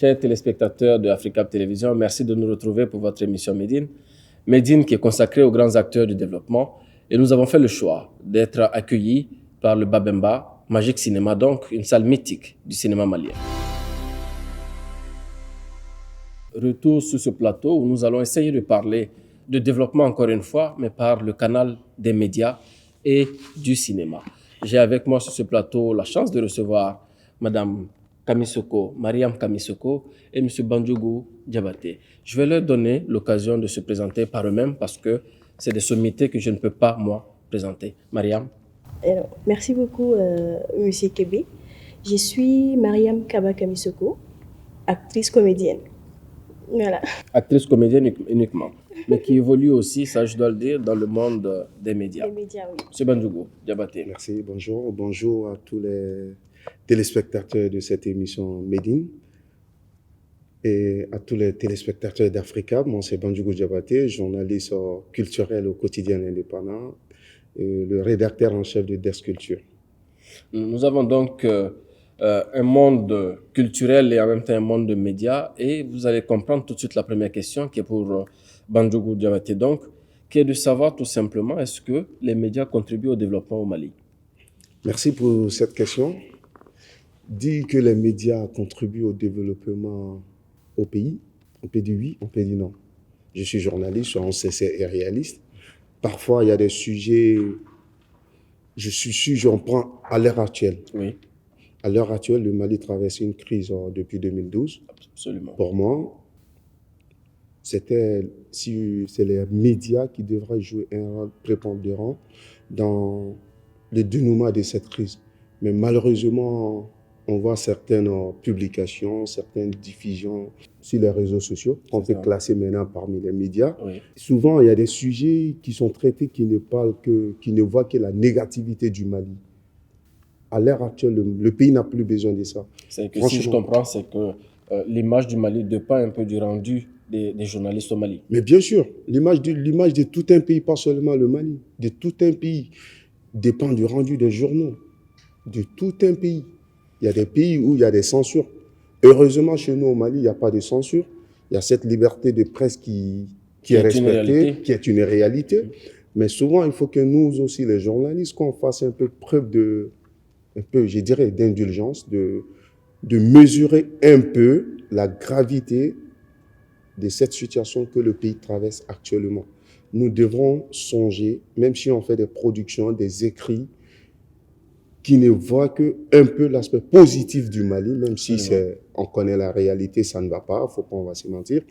Chers téléspectateurs de Africa Télévision, merci de nous retrouver pour votre émission Médine. Médine qui est consacrée aux grands acteurs du développement. Et nous avons fait le choix d'être accueillis par le Babemba, Magic Cinéma, donc une salle mythique du cinéma malien. Retour sur ce plateau où nous allons essayer de parler de développement encore une fois, mais par le canal des médias et du cinéma. J'ai avec moi sur ce plateau la chance de recevoir Madame Kamisoko, Mariam Kamisoko et M. Bandjougou Diabaté. Je vais leur donner l'occasion de se présenter par eux-mêmes parce que c'est des sommités que je ne peux pas, moi, présenter. Mariam. Alors, merci beaucoup, M. Kébé. Je suis Mariam Kaba Kamisoko, actrice comédienne. Voilà. Actrice comédienne uniquement, mais qui évolue aussi, ça je dois le dire, dans le monde des médias. Les médias, oui. M. Bandjougou Diabaté. Merci, bonjour. Bonjour à tous les téléspectateurs de cette émission Médine et à tous les téléspectateurs d'Africa. Moi, c'est Bandjougou Diabaté, journaliste culturel au quotidien indépendant, et le rédacteur en chef de Desk Culture. Nous avons donc un monde culturel et en même temps un monde de médias. Et vous allez comprendre tout de suite la première question qui est pour Bandjougou Diabaté, donc, qui est de savoir tout simplement est-ce que les médias contribuent au développement au Mali? Merci pour cette question. Dire que les médias contribuent au développement au pays, on peut dire oui, on peut dire non. Je suis journaliste, on sait et réaliste. Parfois, il y a des sujets, je suis sûr, j'en prends à l'heure actuelle. Oui. À l'heure actuelle, le Mali traverse une crise depuis 2012. Absolument. Pour moi, c'est les médias qui devraient jouer un rôle prépondérant dans le dénouement de cette crise. Mais malheureusement, on voit certaines publications, certaines diffusions sur les réseaux sociaux qu'on peut classer maintenant parmi les médias. Oui. Souvent, il y a des sujets qui sont traités qui ne voient que la négativité du Mali. À l'heure actuelle, le pays n'a plus besoin de ça. C'est que si je comprends, c'est que l'image du Mali dépend un peu du rendu des journalistes au Mali. Mais bien sûr, l'image de tout un pays, pas seulement le Mali, de tout un pays dépend du rendu des journaux, de tout un pays. Il y a des pays où il y a des censures. Heureusement, chez nous au Mali, il n'y a pas de censure. Il y a cette liberté de presse qui est respectée, qui est une réalité. Mais souvent, il faut que nous aussi, les journalistes, qu'on fasse un peu preuve je dirais, d'indulgence, de mesurer un peu la gravité de cette situation que le pays traverse actuellement. Nous devrons songer, même si on fait des productions, des écrits, qui ne voient qu'un peu l'aspect positif du Mali, même si on connaît la réalité, ça ne va pas, il ne faut pas on va se mentir.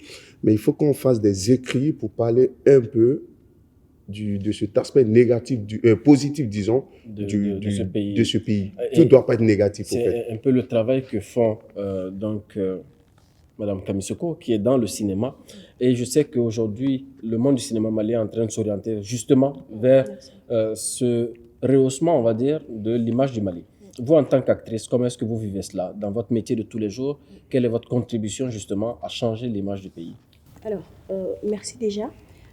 Mais il faut qu'on fasse des écrits pour parler un peu de cet aspect négatif, positif, disons, de ce pays. Tout ne doit pas être négatif. C'est un peu le travail que font Madame Kamisoko, qui est dans le cinéma. Et je sais qu'aujourd'hui, le monde du cinéma malien est en train de s'orienter justement vers ce rehaussement, on va dire, de l'image du Mali. Vous, en tant qu'actrice, comment est-ce que vous vivez cela dans votre métier de tous les jours? Quelle est votre contribution justement à changer l'image du pays? Alors, merci déjà.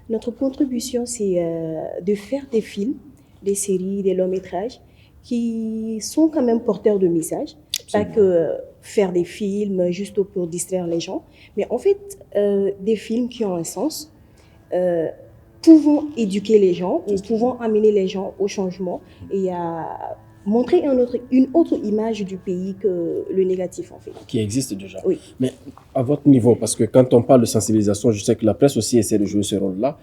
Notre contribution, c'est de faire des films, des séries, des longs métrages qui sont quand même porteurs de messages. Pas que faire des films juste pour distraire les gens, mais en fait, des films qui ont un sens, pouvant éduquer les gens, ou pouvant amener les gens au changement et à montrer une autre image du pays que le négatif, en fait. Qui existe déjà. Oui. Mais à votre niveau, parce que quand on parle de sensibilisation, je sais que la presse aussi essaie de jouer ce rôle-là.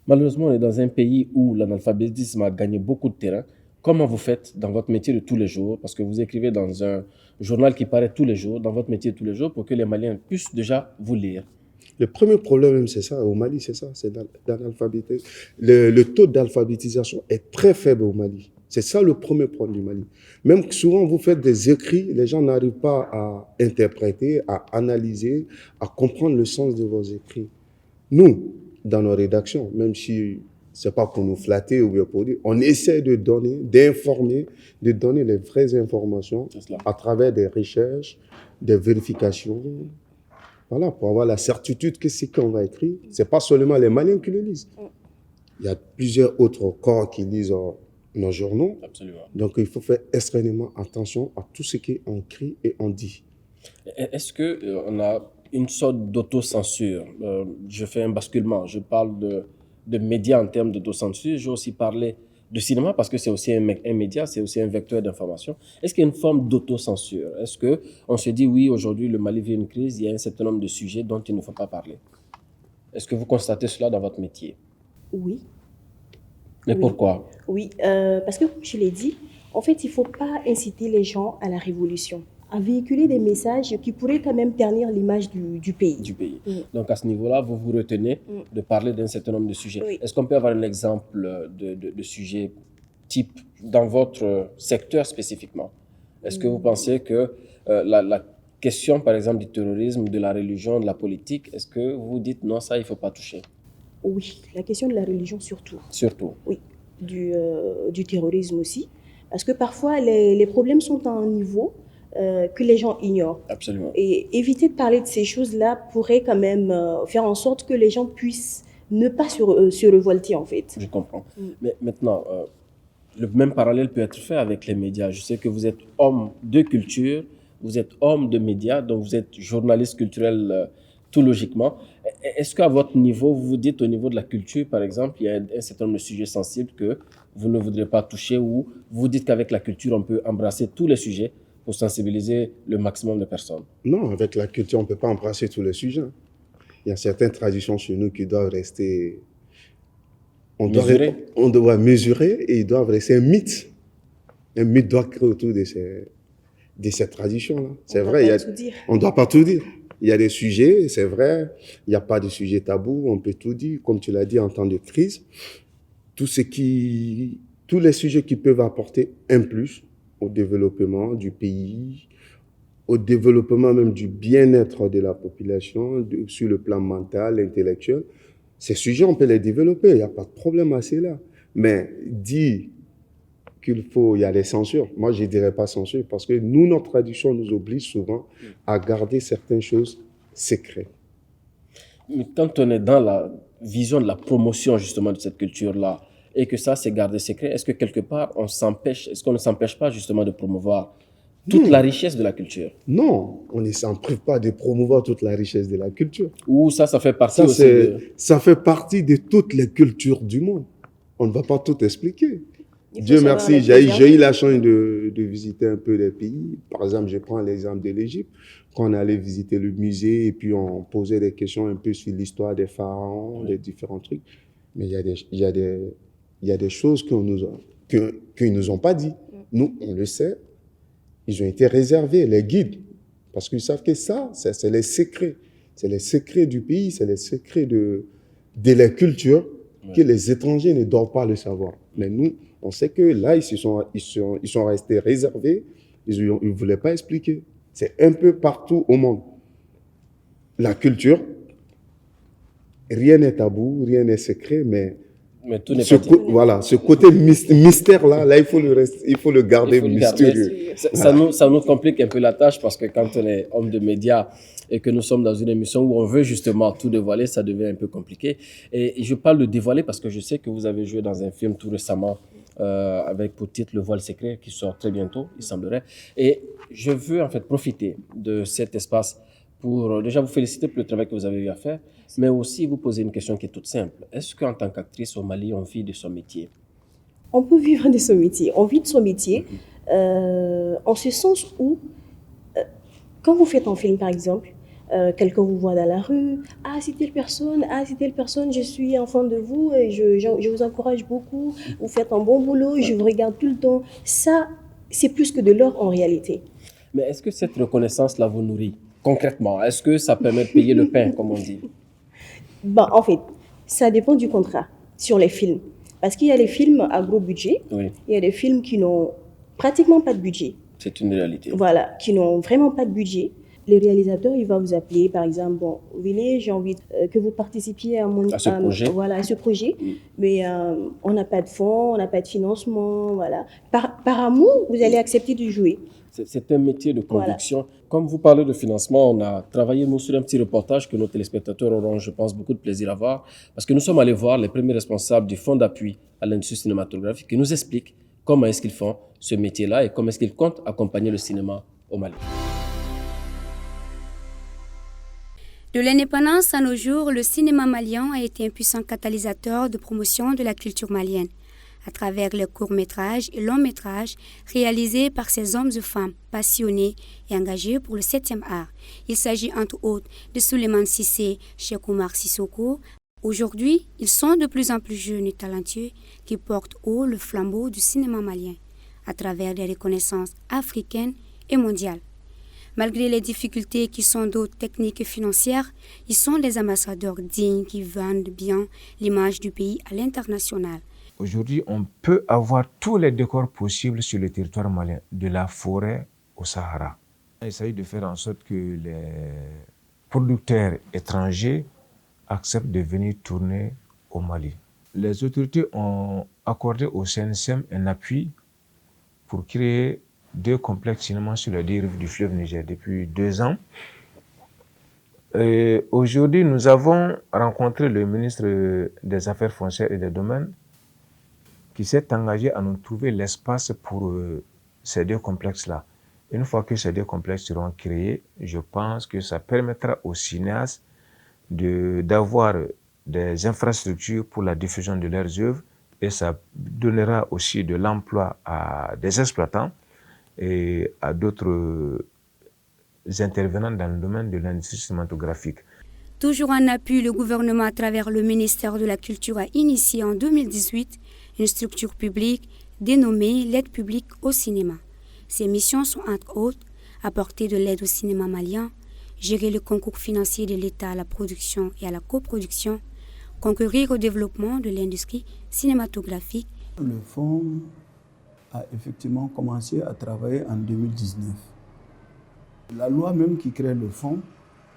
Malheureusement, on est dans un pays où l'analphabétisme a gagné beaucoup de terrain. Comment vous faites dans votre métier de tous les jours? Parce que vous écrivez dans un journal qui paraît tous les jours, dans votre métier de tous les jours, pour que les Maliens puissent déjà vous lire. Le premier problème, c'est ça, au Mali, c'est ça, c'est l'analphabétisme. Le taux d'alphabétisation est très faible au Mali. C'est ça le premier problème du Mali. Même souvent, vous faites des écrits, les gens n'arrivent pas à interpréter, à analyser, à comprendre le sens de vos écrits. Nous, dans nos rédactions, même si c'est pas pour nous flatter ou bien pour dire, on essaie de donner, d'informer, de donner les vraies informations à travers des recherches, des vérifications. Voilà, pour avoir la certitude que ce qu'on va écrire, c'est pas seulement les Maliens qui le lisent. Il y a plusieurs autres corps qui lisent nos journaux. Absolument. Donc, il faut faire extrêmement attention à tout ce qu'on écrit et on dit. Est-ce que on a une sorte d'autocensure? Je fais un basculement. Je parle de médias en termes d'autocensure. J'ai aussi parlé de cinéma parce que c'est aussi un média, c'est aussi un vecteur d'information. Est-ce qu'il y a une forme d'autocensure? Est-ce que on se dit oui, aujourd'hui le Mali vit une crise, il y a un certain nombre de sujets dont il ne faut pas parler? Est-ce que vous constatez cela dans votre métier? Oui. Mais Oui. pourquoi? Oui, parce que comme je l'ai dit, en fait, il ne faut pas inciter les gens à la révolution, à véhiculer des messages qui pourraient quand même ternir l'image du pays. Du pays. Mm. Donc à ce niveau-là, vous vous retenez de parler d'un certain nombre de sujets. Oui. Est-ce qu'on peut avoir un exemple de sujet type dans votre secteur spécifiquement? Est-ce que vous pensez que la question, par exemple, du terrorisme, de la religion, de la politique, est-ce que vous dites non, ça, il ne faut pas toucher? Oui, la question de la religion surtout. Surtout. Oui, du terrorisme aussi. Parce que parfois, les problèmes sont à un niveau que les gens ignorent. Absolument. Et éviter de parler de ces choses-là pourrait quand même faire en sorte que les gens puissent ne pas se révolter, en fait. Je comprends. Mais maintenant, le même parallèle peut être fait avec les médias. Je sais que vous êtes homme de culture, vous êtes homme de médias, donc vous êtes journaliste culturel tout logiquement. Est-ce qu'à votre niveau, vous vous dites au niveau de la culture, par exemple, il y a un certain nombre de sujets sensibles que vous ne voudrez pas toucher, ou vous dites qu'avec la culture, on peut embrasser tous les sujets pour sensibiliser le maximum de personnes? Non, avec la culture, on ne peut pas embrasser tous les sujets. Il y a certaines traditions chez nous qui doivent rester... On doit mesurer et ils doivent rester un mythe. Un mythe doit créer autour de ces traditions-là. C'est vrai, on ne doit pas tout dire. Il y a des sujets, c'est vrai, il n'y a pas de sujet tabou, on peut tout dire. Comme tu l'as dit, en temps de crise, tous les sujets qui peuvent apporter un plus au développement du pays, au développement même du bien-être de la population, sur le plan mental, intellectuel, ces sujets, on peut les développer, il n'y a pas de problème à cela. Mais dire qu'il y a des censures, moi je ne dirais pas censure, parce que nous, notre tradition nous oblige souvent à garder certaines choses secrètes. Mais quand on est dans la vision de la promotion justement de cette culture-là, et que ça c'est gardé secret, est-ce que quelque part est-ce qu'on ne s'empêche pas justement de promouvoir toute la richesse de la culture? Non, on ne s'en prive pas de promouvoir toute la richesse de la culture. Ou ça fait partie aussi Ça fait partie de toutes les cultures du monde. On ne va pas tout expliquer. Dieu merci, j'ai eu la chance de visiter un peu des pays. Par exemple, je prends l'exemple de l'Égypte. Quand on allait visiter le musée et puis on posait des questions un peu sur l'histoire des pharaons, des différents trucs. Mais il y a des choses qu'ils nous ont pas dit. Nous, on le sait. Ils ont été réservés, les guides, parce qu'ils savent que ça, c'est les secrets. C'est les secrets du pays, c'est les secrets de la culture que les étrangers ne doivent pas le savoir. Mais nous, on sait que là, ils sont restés réservés, ils ne voulaient pas expliquer. C'est un peu partout au monde. La culture, rien n'est tabou, rien n'est secret, mais tout n'est pas dit. Voilà, ce côté mystère-là, il faut le garder mystérieux. Ça nous complique un peu la tâche parce que quand on est homme de médias et que nous sommes dans une émission où on veut justement tout dévoiler, ça devient un peu compliqué. Et je parle de dévoiler parce que je sais que vous avez joué dans un film tout récemment avec pour titre Le Voile Secret qui sort très bientôt, il semblerait. Et je veux en fait profiter de cet espace pour déjà vous féliciter pour le travail que vous avez eu à faire, mais aussi vous poser une question qui est toute simple. Est-ce qu'en tant qu'actrice au Mali, on vit de son métier? On peut vivre de son métier. On vit de son métier en ce sens où, quand vous faites un film par exemple, quelqu'un vous voit dans la rue, « Ah, c'est telle personne, je suis un fan de vous, et je vous encourage beaucoup, vous faites un bon boulot, je vous regarde tout le temps. » Ça, c'est plus que de l'or en réalité. Mais est-ce que cette reconnaissance-là vous nourrit concrètement? Est-ce que ça permet de payer le pain, comme on dit? En fait, ça dépend du contrat sur les films. Parce qu'il y a des films à gros budget, il y a des films qui n'ont pratiquement pas de budget. C'est une réalité. Voilà, qui n'ont vraiment pas de budget. Le réalisateur, il va vous appeler, par exemple, bon, venez, j'ai envie que vous participiez à ce projet. Voilà, à ce projet. Mais on n'a pas de fonds, on n'a pas de financement, voilà. Par amour, vous allez accepter de jouer. C'est un métier de conviction. Voilà. Comme vous parlez de financement, on a travaillé nous sur un petit reportage que nos téléspectateurs auront, je pense, beaucoup de plaisir à voir. Parce que nous sommes allés voir les premiers responsables du Fonds d'appui à l'industrie cinématographique qui nous expliquent comment est-ce qu'ils font ce métier-là et comment est-ce qu'ils comptent accompagner le cinéma au Mali. De l'indépendance à nos jours, le cinéma malien a été un puissant catalyseur de promotion de la culture malienne, à travers les courts-métrages et longs-métrages réalisés par ces hommes et femmes passionnés et engagés pour le 7e art. Il s'agit entre autres de Souleymane Cissé, Cheikh Oumar Sissoko. Aujourd'hui, ils sont de plus en plus jeunes et talentueux qui portent haut le flambeau du cinéma malien, à travers des reconnaissances africaines et mondiales. Malgré les difficultés qui sont d'autres techniques et financières, ils sont des ambassadeurs dignes qui vendent bien l'image du pays à l'international. Aujourd'hui, on peut avoir tous les décors possibles sur le territoire malien, de la forêt au Sahara. Il s'agit de faire en sorte que les producteurs étrangers acceptent de venir tourner au Mali. Les autorités ont accordé au CNSM un appui pour créer 2 complexes cinéma sur les 2 rives du fleuve Niger depuis 2 ans. Et aujourd'hui, nous avons rencontré le ministre des Affaires foncières et des Domaines qui s'est engagé à nous trouver l'espace pour ces 2 complexes-là. Une fois que ces 2 complexes seront créés, je pense que ça permettra aux cinéastes d'avoir des infrastructures pour la diffusion de leurs œuvres et ça donnera aussi de l'emploi à des exploitants et à d'autres intervenants dans le domaine de l'industrie cinématographique. Toujours en appui, le gouvernement, à travers le ministère de la Culture, a initié en 2018 une structure publique dénommée l'aide publique au cinéma. Ses missions sont entre autres apporter de l'aide au cinéma malien, gérer le concours financier de l'État à la production et à la coproduction, concourir au développement de l'industrie cinématographique. Le fonds a effectivement commencé à travailler en 2019. La loi même qui crée le fonds,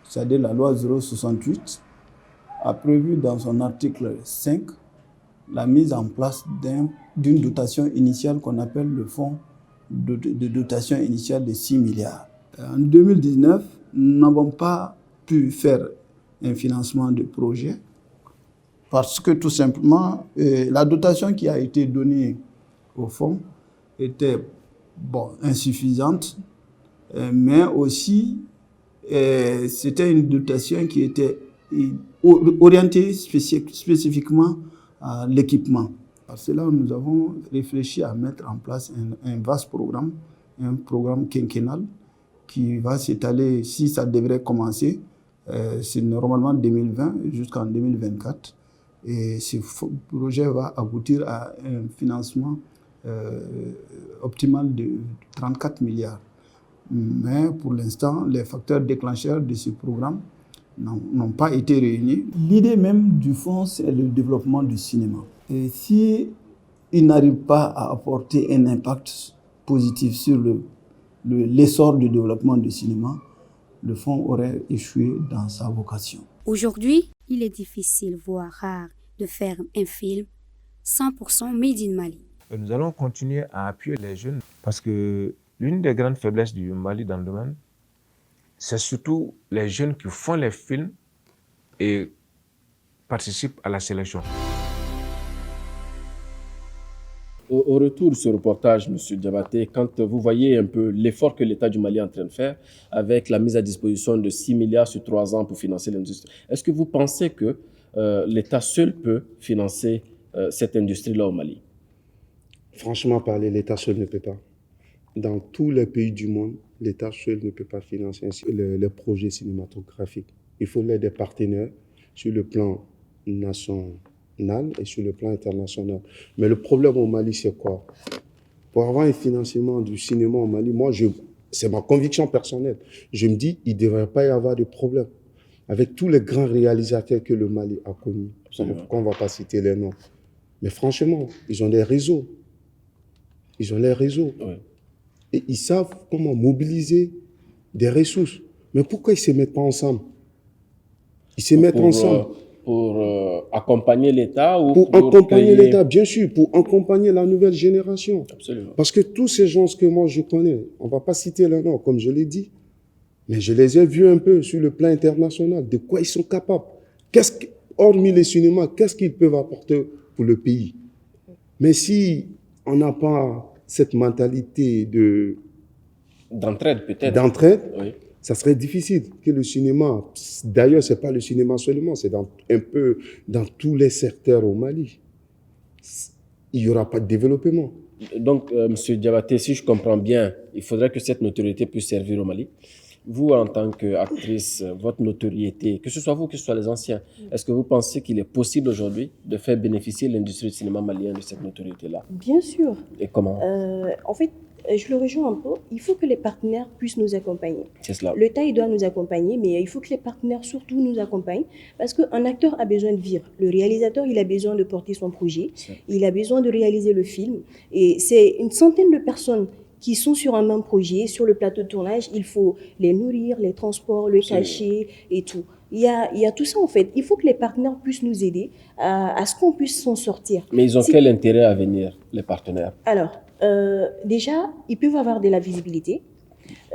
c'est-à-dire la loi 068, a prévu dans son article 5 la mise en place d'une dotation initiale qu'on appelle le fonds de dotation initiale de 6 milliards. En 2019, nous n'avons pas pu faire un financement de projet parce que tout simplement, la dotation qui a été donnée au fonds était insuffisante, mais aussi c'était une dotation qui était orientée spécifiquement à l'équipement. Par cela, nous avons réfléchi à mettre en place un vaste programme, un programme quinquennal qui va s'étaler, si ça devrait commencer, c'est normalement 2020 jusqu'en 2024. Et ce projet va aboutir à un financement optimal de 34 milliards. Mais pour l'instant, les facteurs déclencheurs de ce programme n'ont pas été réunis. L'idée même du fonds, c'est le développement du cinéma. Et si il n'arrive pas à apporter un impact positif sur l'essor du développement du cinéma, le fonds aurait échoué dans sa vocation. Aujourd'hui, il est difficile, voire rare, de faire un film 100% made in Mali. Nous allons continuer à appuyer les jeunes parce que l'une des grandes faiblesses du Mali dans le domaine, c'est surtout les jeunes qui font les films et participent à la sélection. Au retour de ce reportage, M. Diabaté, quand vous voyez un peu l'effort que l'État du Mali est en train de faire avec la mise à disposition de 6 milliards sur 3 ans pour financer l'industrie, est-ce que vous pensez que l'État seul peut financer cette industrie-là au Mali? Franchement parler, l'État seul ne peut pas. Dans tous les pays du monde, l'État seul ne peut pas financer les projets cinématographiques. Il faut l'aide des partenaires sur le plan national et sur le plan international. Mais le problème au Mali, c'est quoi? Pour avoir un financement du cinéma au Mali, c'est ma conviction personnelle. Je me dis, il ne devrait pas y avoir de problème. Avec tous les grands réalisateurs que le Mali a connus, pourquoi on ne va pas citer les noms? Mais franchement, ils ont des réseaux. Ils ont les réseaux. Oui. Et ils savent comment mobiliser des ressources. Mais pourquoi ils ne se mettent pas ensemble? Ils se mettent ensemble. Pour accompagner l'État ou pour accompagner l'État, bien sûr, pour accompagner la nouvelle génération. Absolument. Parce que tous ces gens que moi je connais, on ne va pas citer leurs noms, comme je l'ai dit, mais je les ai vus un peu sur le plan international, de quoi ils sont capables. Hormis les cinémas, qu'est-ce qu'ils peuvent apporter pour le pays? Mais si on n'a pas cette mentalité d'entraide peut-être. D'entraide, oui. Ça serait difficile que le cinéma, d'ailleurs, ce n'est pas le cinéma seulement, c'est un peu dans tous les secteurs au Mali. Il n'y aura pas de développement. Donc, M. Diabaté, si je comprends bien, il faudrait que cette notoriété puisse servir au Mali. Vous, en tant qu'actrice, votre notoriété, que ce soit vous, que ce soit les anciens, est-ce que vous pensez qu'il est possible aujourd'hui de faire bénéficier l'industrie du cinéma malien de cette notoriété-là? Bien sûr. Et comment? En fait, je le rejoins un peu. Il faut que les partenaires puissent nous accompagner. C'est cela. L'État, il doit nous accompagner, mais il faut que les partenaires surtout nous accompagnent parce qu'un acteur a besoin de vivre. Le réalisateur, il a besoin de porter son projet. Il a besoin de réaliser le film. Et c'est une centaine de personnes qui sont sur un même projet, sur le plateau de tournage. Il faut les nourrir, les transports, le cachet et tout. Il y a tout ça en fait. Il faut que les partenaires puissent nous aider à ce qu'on puisse s'en sortir. Mais ils ont quel intérêt à venir, les partenaires? Alors, déjà, ils peuvent avoir de la visibilité.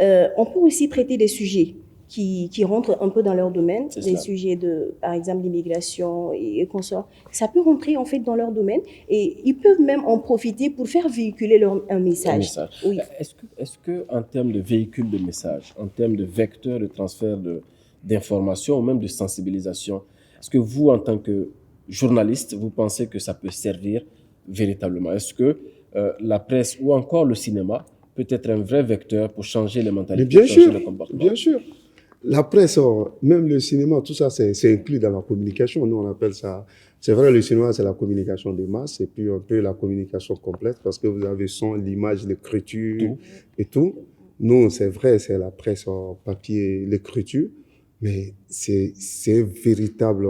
On peut aussi traiter des sujets qui rentrent un peu dans leur domaine, des sujets de, par exemple, l'immigration et consorts. Ça peut rentrer en fait dans leur domaine et ils peuvent même en profiter pour faire véhiculer un message. Oui. Est-ce que en termes de véhicule de message, en termes de vecteur de transfert d'informations ou même de sensibilisation, est-ce que vous, en tant que journaliste, vous pensez que ça peut servir véritablement? Est-ce que la presse ou encore le cinéma peut être un vrai vecteur pour changer les mentalités, changer les comportements? Bien sûr. La presse, même le cinéma, tout ça, c'est inclus dans la communication. Nous, on appelle ça... C'est vrai, le cinéma, c'est la communication de masse et puis un peu la communication complète parce que vous avez son, l'image, l'écriture et tout. Nous, c'est vrai, c'est la presse en papier, l'écriture, mais c'est un véritable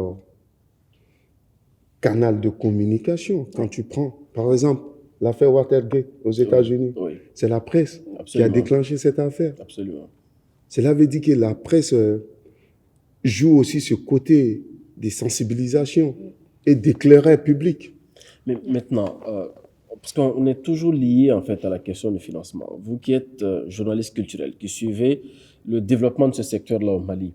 canal de communication. Quand tu prends, par exemple, l'affaire Watergate aux États-Unis, c'est la presse qui a déclenché cette affaire. Absolument. Cela veut dire que la presse joue aussi ce côté des sensibilisations et d'éclairage public. Mais maintenant, parce qu'on est toujours lié en fait à la question du financement. Vous qui êtes journaliste culturel, qui suivez le développement de ce secteur-là au Mali,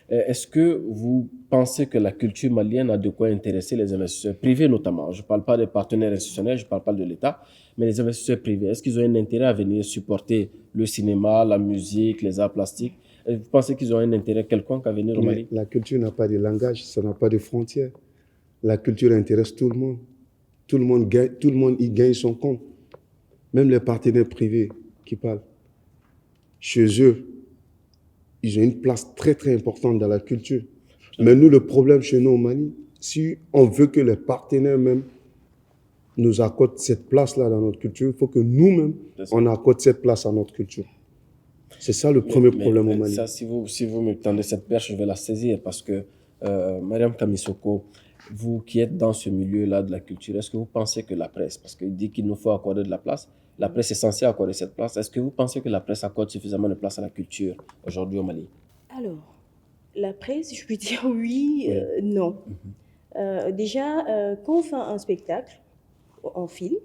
est-ce que vous pensez que la culture malienne a de quoi intéresser les investisseurs privés notamment? Je ne parle pas des partenaires institutionnels, je ne parle pas de l'État, mais les investisseurs privés. Est-ce qu'ils ont un intérêt à venir supporter le cinéma, la musique, les arts plastiques? Vous pensez qu'ils ont un intérêt quelconque à venir au Mali? La culture n'a pas de langage, ça n'a pas de frontières. La culture intéresse tout le monde. Tout le monde y gagne son compte. Même les partenaires privés qui parlent. Chez eux, ils ont une place très très importante dans la culture. Mais nous, le problème chez nous au Mali, si on veut que les partenaires même nous accordent cette place-là dans notre culture, il faut que nous-mêmes, on accorde cette place à notre culture. C'est ça le premier problème au Mali. Ça, si vous me tendez cette perche, je vais la saisir parce que, Mariam Kamissoko, vous qui êtes dans ce milieu-là de la culture, est-ce que vous pensez que la presse, parce qu'il dit qu'il nous faut accorder de la place, la presse est censée accorder cette place, est-ce que vous pensez que la presse accorde suffisamment de place à la culture aujourd'hui au Mali? Alors, la presse, je peux dire oui, non. Déjà, quand on fait un spectacle, on filme,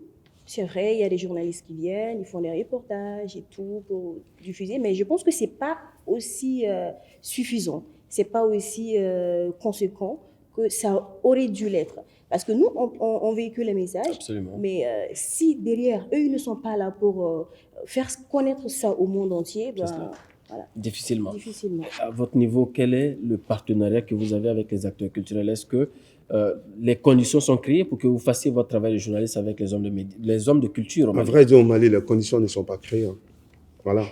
c'est vrai, il y a des journalistes qui viennent, ils font des reportages et tout pour diffuser, mais je pense que ce n'est pas aussi suffisant, ce n'est pas aussi conséquent que ça aurait dû l'être. Parce que nous, on véhicule les messages, Absolument. mais si derrière, eux, ils ne sont pas là pour faire connaître ça au monde entier, ben, voilà. Difficilement. Difficilement. À votre niveau, quel est le partenariat que vous avez avec les acteurs culturels? Est-ce que les conditions sont créées pour que vous fassiez votre travail de journaliste avec les hommes de culture au Mali? À vrai dire, au Mali, les conditions ne sont pas créées. Hein. Voilà.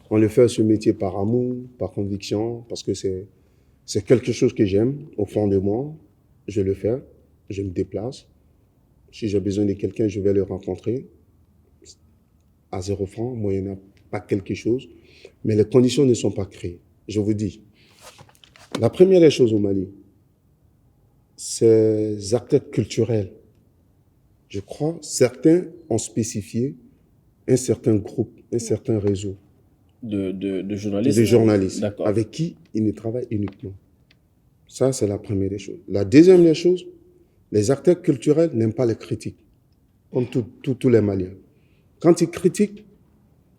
On le fait ce métier par amour, par conviction, parce que c'est quelque chose que j'aime au fond de moi. Je le fais, je me déplace. Si j'ai besoin de quelqu'un, je vais le rencontrer à 0 francs, moyennant pas quelque chose. Mais les conditions ne sont pas créées. Je vous dis, la première des choses au Mali, ces acteurs culturels, je crois, certains ont spécifié un certain groupe, un certain réseau de journalistes. De journalistes avec qui ils ne travaillent uniquement. Ça, c'est la première des choses. La deuxième des choses, les acteurs culturels n'aiment pas les critiques, comme tous les Maliens. Quand ils critiquent,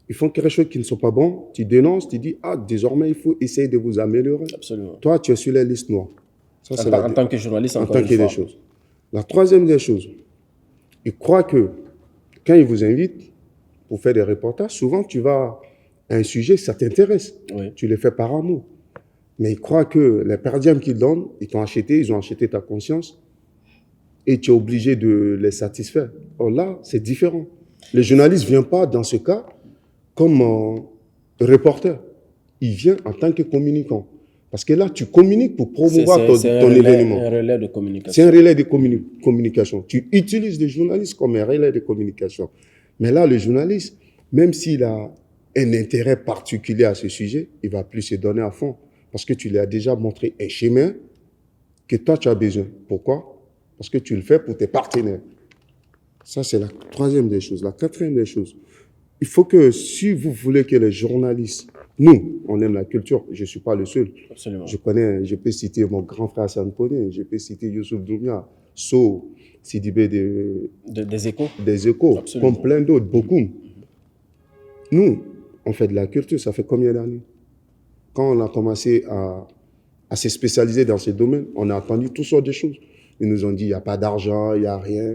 ils font quelque chose qui ne sont pas bon, tu dénonces, tu dis, ah, désormais, il faut essayer de vous améliorer. Absolument. Toi, tu es sur les listes noires. Ça, en tant que journaliste, en tant que des choses. La troisième des choses, ils croient que quand ils vous invitent pour faire des reportages, souvent tu vas un sujet, ça t'intéresse. Oui. Tu le fais par amour. Mais ils croient que les perdièmes qu'ils donnent, ils ont acheté ta conscience et tu es obligé de les satisfaire. Or là, c'est différent. Le journaliste ne vient pas, dans ce cas, comme reporter. Il vient en tant que communicant. Parce que là, tu communiques pour promouvoir ton événement. C'est un relais de communication. C'est un relais de communication. Tu utilises le journaliste comme un relais de communication. Mais là, le journaliste, même s'il a un intérêt particulier à ce sujet, il ne va plus se donner à fond. Parce que tu lui as déjà montré un chemin que toi, tu as besoin. Pourquoi? Parce que tu le fais pour tes partenaires. Ça, c'est la troisième des choses. La quatrième des choses, il faut que si vous voulez que les journalistes, nous, on aime la culture, je ne suis pas le seul. Absolument. Je peux citer mon grand frère Sampone, je peux citer Youssouf Doumia, So, Sidibé des échos. Des échos, Absolument. comme plein d'autres, beaucoup. Nous, on fait de la culture, ça fait combien d'années? Quand on a commencé à se spécialiser dans ces domaines, on a entendu toutes sortes de choses. Ils nous ont dit, il n'y a pas d'argent, il n'y a rien.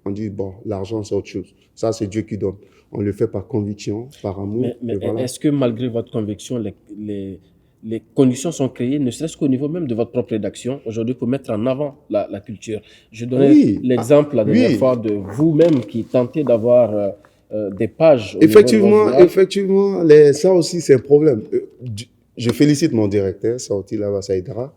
On dit, bon, l'argent, c'est autre chose. Ça, c'est Dieu qui donne. On le fait par conviction, par amour. Mais voilà. est-ce que malgré votre conviction, les conditions sont créées, ne serait-ce qu'au niveau même de votre propre rédaction, aujourd'hui, pour mettre en avant la culture? Je donnais l'exemple la dernière fois de vous-même qui tentez d'avoir des pages. Effectivement, ça aussi, c'est un problème. Je félicite mon directeur, Saouti Lava Saïdra,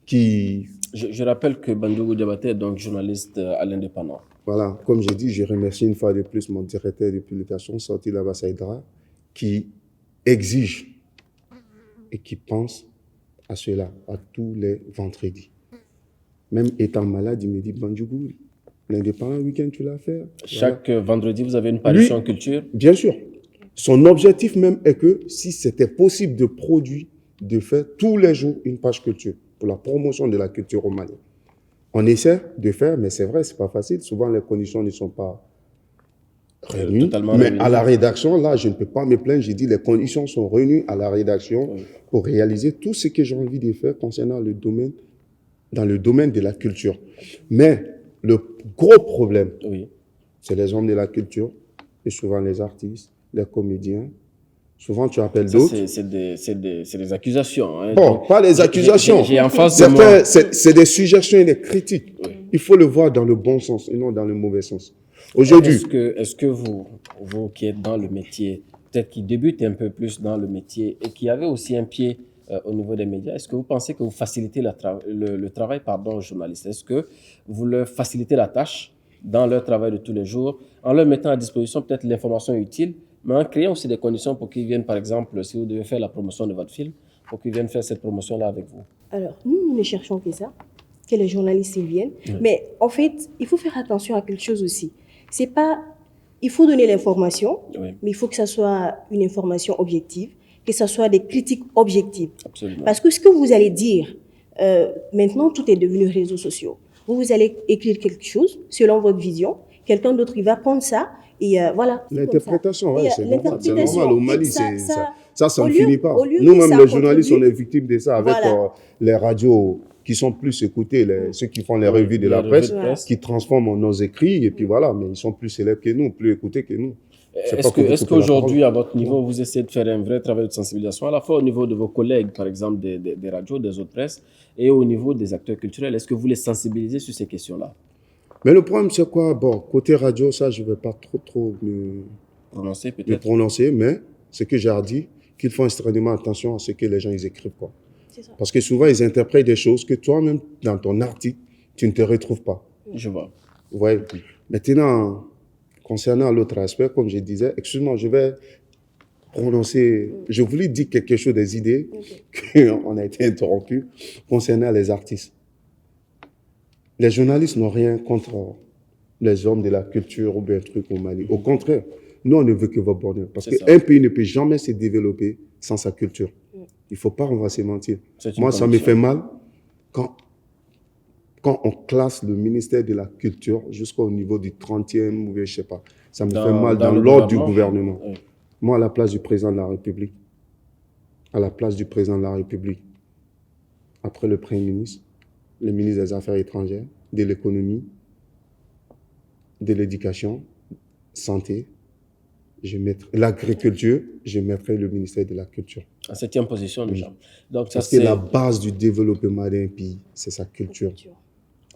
qui... Je rappelle que Bandougou Diabaté est donc journaliste à l'Indépendant. Voilà, comme j'ai dit, je remercie une fois de plus mon directeur de publication, Saouti Lava Saïdra, qui exige et qui pense à cela, à tous les vendredis. Même étant malade, il me dit, Bandougou, l'Indépendant, week-end, tu l'as fait. Chaque vendredi, vous avez une parution en culture? Bien sûr. Son objectif même est que si c'était possible de produire, de faire tous les jours une page culture pour la promotion de la culture au Mali. On essaie de faire, mais c'est vrai, c'est pas facile. Souvent, les conditions ne sont pas réunies. Mais à la rédaction, là, je ne peux pas me plaindre. J'ai dit, les conditions sont réunies à la rédaction pour réaliser tout ce que j'ai envie de faire concernant le domaine, dans le domaine de la culture. Mais le gros problème, c'est les hommes de la culture, et souvent les artistes, les comédiens. Souvent, tu appelles d'autres. C'est des accusations. Hein. Bon, pas les accusations. J'ai en face de moi. C'est des suggestions et des critiques. Oui. Il faut le voir dans le bon sens et non dans le mauvais sens. Aujourd'hui. Est-ce que vous qui êtes dans le métier, peut-être qui débutez un peu plus dans le métier et qui avez aussi un pied au niveau des médias, est-ce que vous pensez que vous facilitez le travail aux journalistes? Est-ce que vous leur facilitez la tâche dans leur travail de tous les jours en leur mettant à disposition peut-être l'information utile, mais en créant aussi des conditions pour qu'ils viennent, par exemple, si vous devez faire la promotion de votre film, pour qu'ils viennent faire cette promotion-là avec vous? Alors, nous ne cherchons que ça, que les journalistes y viennent. Oui. Mais en fait, il faut faire attention à quelque chose aussi. C'est pas... Il faut donner l'information, mais il faut que ça soit une information objective, que ça soit des critiques objectives. Absolument. Parce que ce que vous allez dire, maintenant, tout est devenu réseaux sociaux. Vous allez écrire quelque chose selon votre vision, quelqu'un d'autre, il va prendre ça, et voilà. L'interprétation, ouais, c'est normal. C'est normal. Au Mali, ça ne finit pas. Nous-mêmes, les journalistes, on est victimes de ça avec les radios qui sont plus écoutés, ceux qui font les revues de la presse, qui transforment nos écrits, et puis voilà, mais ils sont plus célèbres que nous, plus écoutés que nous. Est-ce qu'aujourd'hui, à votre niveau, vous essayez de faire un vrai travail de sensibilisation, à la fois au niveau de vos collègues, par exemple, des radios, des autres presses, et au niveau des acteurs culturels? Est-ce que vous les sensibilisez sur ces questions-là? Mais le problème, c'est quoi? Bon, côté radio, ça, je ne vais pas trop me prononcer, mais ce que j'ai dit, qu'ils font extrêmement attention à ce que les gens ils écrivent, quoi. Parce que souvent, ils interprètent des choses que toi-même, dans ton article, tu ne te retrouves pas. Je vois. Ouais. Maintenant, concernant l'autre aspect, comme je disais, excuse-moi, je vais prononcer, je voulais dire quelque chose des idées, qu'on a été interrompu, concernant les artistes. Les journalistes n'ont rien contre les hommes de la culture ou bien un truc au Mali. Au contraire, nous, on ne veut que votre bonheur. Parce qu'un pays ne peut jamais se développer sans sa culture. Il ne faut pas, on va se mentir. Moi, ça me fait mal quand on classe le ministère de la Culture jusqu'au niveau du 30e, ou je ne sais pas. Ça me fait mal dans l'ordre du gouvernement. Oui. Moi, à la place du président de la République, après le Premier ministre, le ministre des Affaires étrangères, de l'économie, de l'éducation, santé, l'agriculture, je mettrai le ministère de la Culture. En 7e position déjà. Donc, parce que la base du développement d'un pays, c'est sa culture.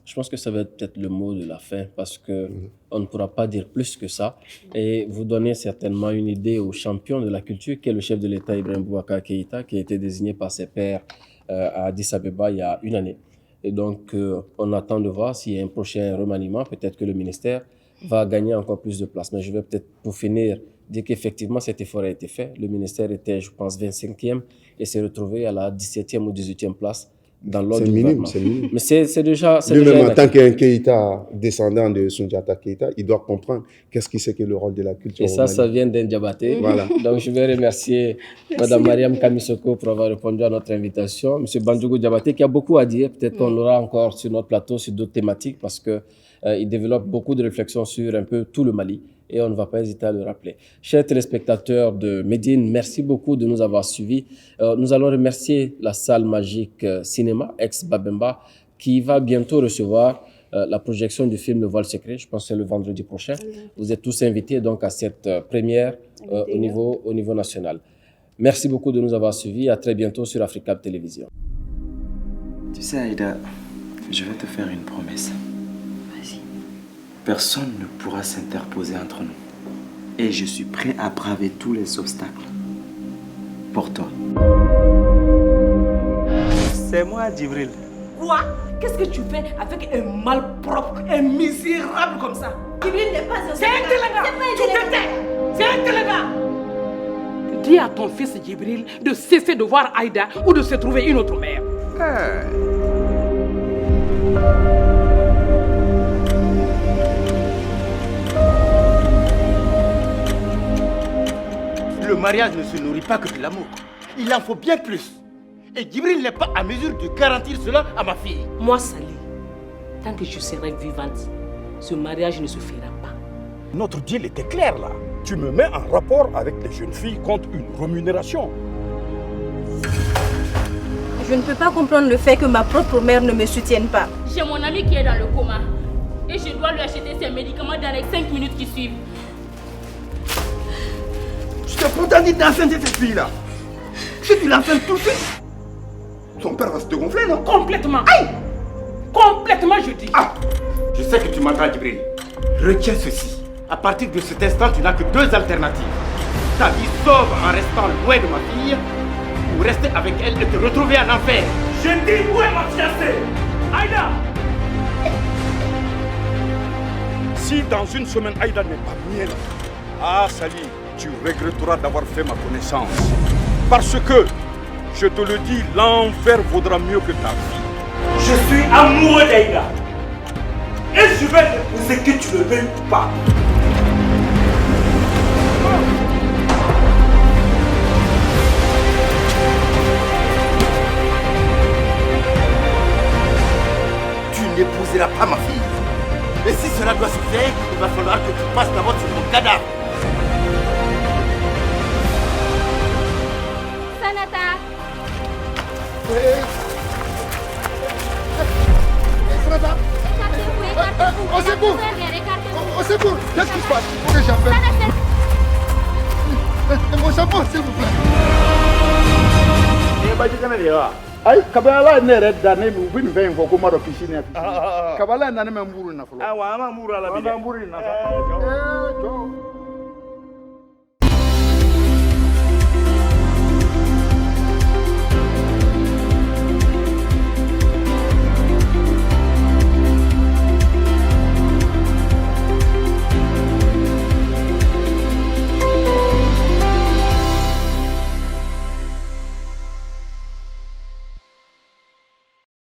Je pense que ça va être peut-être le mot de la fin parce qu'on ne pourra pas dire plus que ça. Et vous donnez certainement une idée au champion de la culture, qui est le chef de l'État Ibrahim Boubacar Keïta, qui a été désigné par ses pairs à Addis Abeba il y a une année. Et donc, on attend de voir s'il y a un prochain remaniement. Peut-être que le ministère va gagner encore plus de place. Mais je vais peut-être, pour finir, dire qu'effectivement, cet effort a été fait. Le ministère était, je pense, 25e et s'est retrouvé à la 17e ou 18e place dans l'ordre du gouvernement. C'est minime. Mais c'est déjà... Lui-même, en tant qu'un Keïta, descendant de Soundiata Keïta, il doit comprendre qu'est-ce qu'il sait que le rôle de la culture. Et ça vient d'un Diabaté. Voilà. Donc, je vais remercier Mme Mariam Kamisoko pour avoir répondu à notre invitation. M. Bandjougou Diabaté, qui a beaucoup à dire. Peut-être qu'on l'aura encore sur notre plateau sur d'autres thématiques parce qu'il développe beaucoup de réflexions sur un peu tout le Mali. Et on ne va pas hésiter à le rappeler. Chers téléspectateurs de Médine, merci beaucoup de nous avoir suivis. Nous allons remercier la salle magique cinéma, ex-Babemba, qui va bientôt recevoir la projection du film Le Voile Secret. Je pense que c'est le vendredi prochain. Vous êtes tous invités donc à cette première au niveau national. Merci beaucoup de nous avoir suivis. À très bientôt sur Africa Télévision. Tu sais, Aïda, je vais te faire une promesse. Vas-y. Personne ne pourra s'interposer entre nous. Et je suis prêt à braver tous les obstacles. Pour toi. C'est moi, Djibril. Quoi? Qu'est-ce que tu fais avec un malpropre, un misérable comme ça? Djibril n'est pas un C'est un délégat. Tu te tais. C'est un délégat. Dis à ton fils Djibril de cesser de voir Aïda ou de se trouver une autre mère. Le mariage ne se nourrit pas que de l'amour. Il en faut bien plus. Et Djibril n'est pas à mesure de garantir cela à ma fille. Moi, Sali, tant que je serai vivante, ce mariage ne se fera pas. Notre deal était clair là. Tu me mets en rapport avec les jeunes filles contre une rémunération. Je ne peux pas comprendre le fait que ma propre mère ne me soutienne pas. J'ai mon ami qui est dans le coma. Et je dois lui acheter ses médicaments dans les 5 minutes qui suivent. Je t'ai pourtant dit d'enceinte cette fille-là. Si tu l'enceintes tout de suite, son père va se te gonfler, non? Complètement. Aïe! Complètement, je dis. Ah! Je sais que tu m'entends, Djibril. Retiens ceci. À partir de cet instant, tu n'as que deux alternatives. Ta vie sauve en restant loin de ma fille, ou rester avec elle et te retrouver en enfer. Je dis où est ma fiancée? Aïda! Si dans une semaine, Aïda n'est pas mienne, ah Sali, tu regretteras d'avoir fait ma connaissance. Parce que, je te le dis, l'enfer vaudra mieux que ta vie. Je suis amoureux d'Aïda. Et je vais l'épouser que tu le veuilles ou pas. Tu n'épouseras pas ma fille. Et si cela doit se faire, il va falloir que tu passes d'abord sur mon cadavre. Sanata! Sanata! Au secours! Au secours! Qu'est-ce qui se passe? Il faut que j'appelle. Mon chapeau, s'il vous plaît. Ay, kabala ne yɛrɛ dannen don u bɛ nin fɛn in fɔ ko n b'a dɔn piscine ya piscine. Kabala in nanen bɛ n buru in na fɔlɔ. Awa, an b'an buru a la bi dɛ. An b'an buru in na. Jɔ.